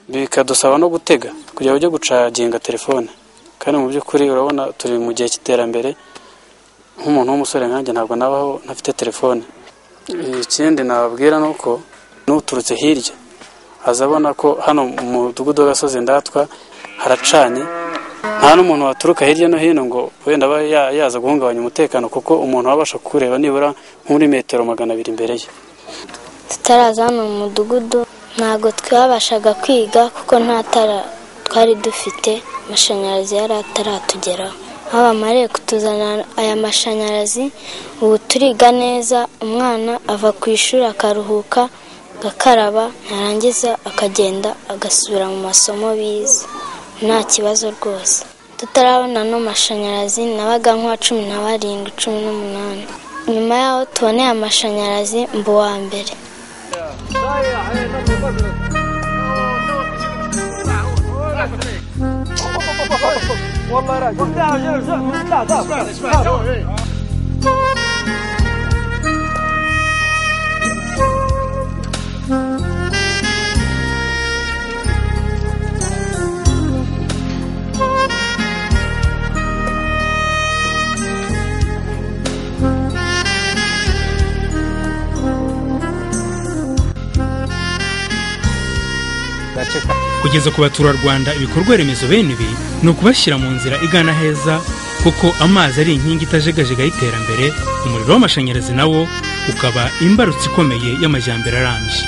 bikadusaba no gutega kugira ujye gucaginga telefone, kandi mu by'ukuri urabona turi mu gihe cy'iterambere. Nk'umuntu w'umusore nkanjye ntabwo nabaho ntafite telefone. Ikindi nababwira nuko n'uturutse hirya azabona ko hano mu mudugudu w'Agasozi Ndatwa haracanye, nta n'umuntu waturuka hirya no hino ngo wenda aba yaza guhungabanya umutekano, kuko umuntu wabasha kureba nibura muri metero 200 imbere ye. Tutaraza hano mu mudugudu ntago twabashaga kwiga kuko nta tara twari dufite, amashanyarazi yari ataratugeraho. Abamare kutuzana aya mashanyarazi ubu turiga neza, umwana ava ku ishuri akaruhuka, gakaraba, yarangiza akagenda agasubira mu masomo bize nta kibazo rwose. Tutarabona no mashanyarazi nabaga nka 17 18, nyuma yaho tuboneye amashanyarazi mbu wa mbere. والله راجل kugeza ku baturarwanda ibikorwa remezo bene ibi ni ukubashyira mu nzira igana heza, kuko amazi ari inkingi itajegajega y'iterambere, umuriro w'amashanyarazi nawo ukaba imbarutso ikomeye y'amajyambere arambye.